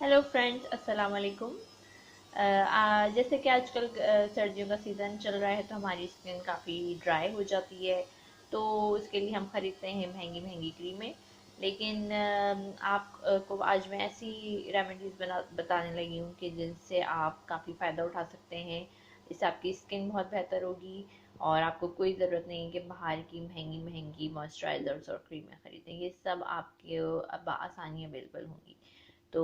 Hello friends, अस्सलाम वालेकुम। जैसे कि आजकल सर्दियों का सीज़न चल रहा है तो हमारी स्किन काफ़ी ड्राई हो जाती है। तो उसके लिए हम ख़रीदते हैं महंगी महंगी क्रीमें। लेकिन आपको आज मैं ऐसी रेमेडीज़ बताने लगी हूँ कि जिनसे आप काफ़ी फ़ायदा उठा सकते हैं। इससे आपकी स्किन बहुत बेहतर होगी और आपको कोई ज़रूरत नहीं है कि बाहर की महंगी महंगी मॉइस्चराइज़र्स और क्रीमें ख़रीदें। ये सब आपके अब आसानी अवेलेबल होंगी। तो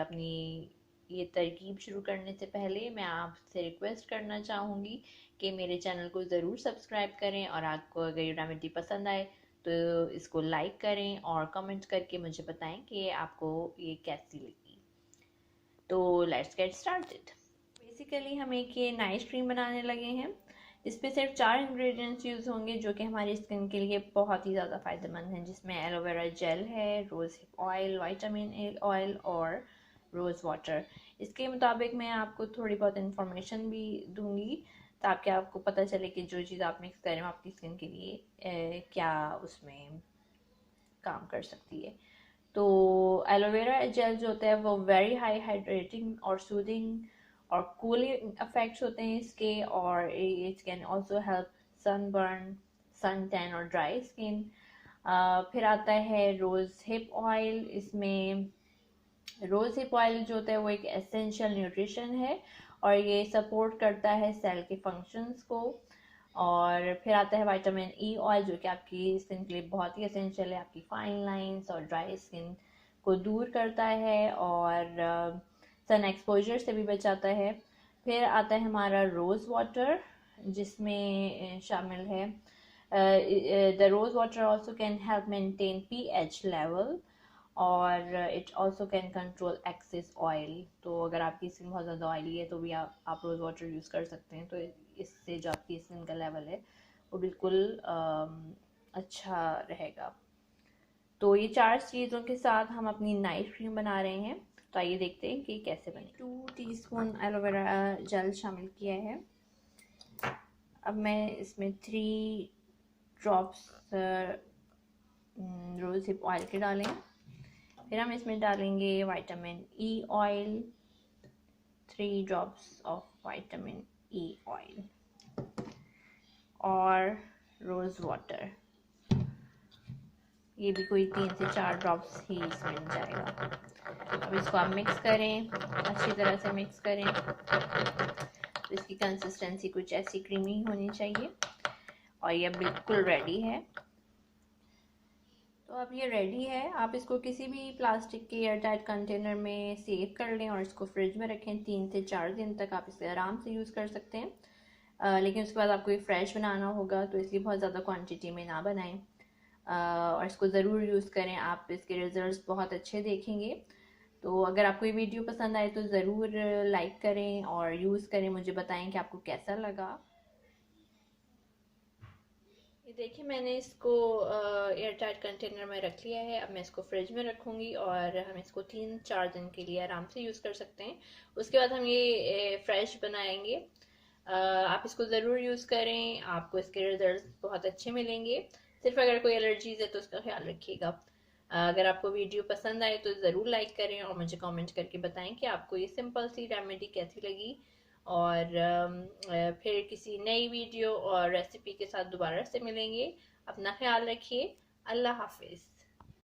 अपनी ये तरकीब शुरू करने से पहले मैं आपसे रिक्वेस्ट करना चाहूँगी कि मेरे चैनल को ज़रूर सब्सक्राइब करें और आपको अगर ये रेमेडी पसंद आए तो इसको लाइक करें और कमेंट करके मुझे बताएं कि आपको ये कैसी लगी। तो लेट्स गेट स्टार्टेड। बेसिकली हम एक ये नाइट क्रीम बनाने लगे हैं। इसमें सिर्फ 4 इंग्रेडिएंट्स यूज़ होंगे जो कि हमारी स्किन के लिए बहुत ही ज़्यादा फ़ायदेमंद हैं, जिसमें एलोवेरा जेल है, rose hip oil, vitamin A oil और रोज़ वाटर। इसके मुताबिक मैं आपको थोड़ी बहुत इन्फॉर्मेशन भी दूंगी ताकि आपको पता चले कि जो चीज़ आप मिक्स करें आपकी स्किन के लिए क्या उसमें काम कर सकती है। तो एलोवेरा जेल जो होता है वो वेरी हाई हाइड्रेटिंग और सूदिंग और कूलिंग इफेक्ट्स होते हैं इसके, और it can also help sunburn, sun tan और ड्राई स्किन। फिर आता है रोज़ हिप ऑयल। इसमें रोज़ हिप ऑयल जो होता है वो एक एसेंशियल न्यूट्रिशन है और ये सपोर्ट करता है सेल के फंक्शंस को। और फिर आता है विटामिन ई ऑयल जो कि आपकी स्किन के लिए बहुत ही एसेंशियल है, आपकी फाइन लाइंस और ड्राई स्किन को दूर करता है और सन एक्सपोजर से भी बचाता है। फिर आता है हमारा रोज़ वाटर जिसमें शामिल है the rose water also can help maintain pH level और it also can control excess oil. तो अगर आपकी स्किन बहुत ज़्यादा ऑयली है तो भी आप रोज़ वाटर यूज़ कर सकते हैं। तो इससे जो आपकी स्किन का लेवल है वो बिल्कुल अच्छा रहेगा। तो ये 4 चीज़ों के साथ हम अपनी नाइट क्रीम बना रहे हैं। तो आइए देखते हैं कि कैसे बने। 2 टीस्पून एलोवेरा जेल शामिल किया है। अब मैं इसमें 3 ड्रॉप्स रोज़ हिप ऑयल के डालें। फिर हम इसमें डालेंगे vitamin E oil, 3 drops of vitamin E oil और रोज़ वाटर। ये भी कोई 3 से 4 ड्रॉप्स ही इसमें जाएगा। अब इसको आप मिक्स करें, अच्छी तरह से मिक्स करें। तो इसकी कंसिस्टेंसी कुछ ऐसी क्रीमी होनी चाहिए और ये बिल्कुल रेडी है। तो अब ये रेडी है। आप इसको किसी भी प्लास्टिक के एयरटाइट कंटेनर में सेव कर लें और इसको फ्रिज में रखें। 3 से 4 दिन तक आप इसे आराम से यूज़ कर सकते हैं। लेकिन उसके बाद आपको ये फ्रेश बनाना होगा तो इसलिए बहुत ज़्यादा क्वांटिटी में ना बनाएं और इसको ज़रूर यूज़ करें। आप इसके रिजल्ट्स बहुत अच्छे देखेंगे। तो अगर आपको ये वीडियो पसंद आए तो ज़रूर लाइक करें और यूज़ करें, मुझे बताएं कि आपको कैसा लगा। ये देखिए मैंने इसको एयर टाइट कंटेनर में रख लिया है। अब मैं इसको फ्रिज में रखूँगी और हम इसको 3-4 दिन के लिए आराम से यूज़ कर सकते हैं। उसके बाद हम ये फ्रेश बनाएंगे। आप इसको ज़रूर यूज़ करें, आपको इसके रिजल्ट बहुत अच्छे मिलेंगे। सिर्फ अगर कोई एलर्जीज़ है तो उसका ख्याल रखिएगा। अगर आपको वीडियो पसंद आए तो ज़रूर लाइक करें और मुझे कमेंट करके बताएं कि आपको ये सिंपल सी रेमेडी कैसी लगी। और फिर किसी नई वीडियो और रेसिपी के साथ दोबारा से मिलेंगे। अपना ख्याल रखिए। अल्लाह हाफिज़।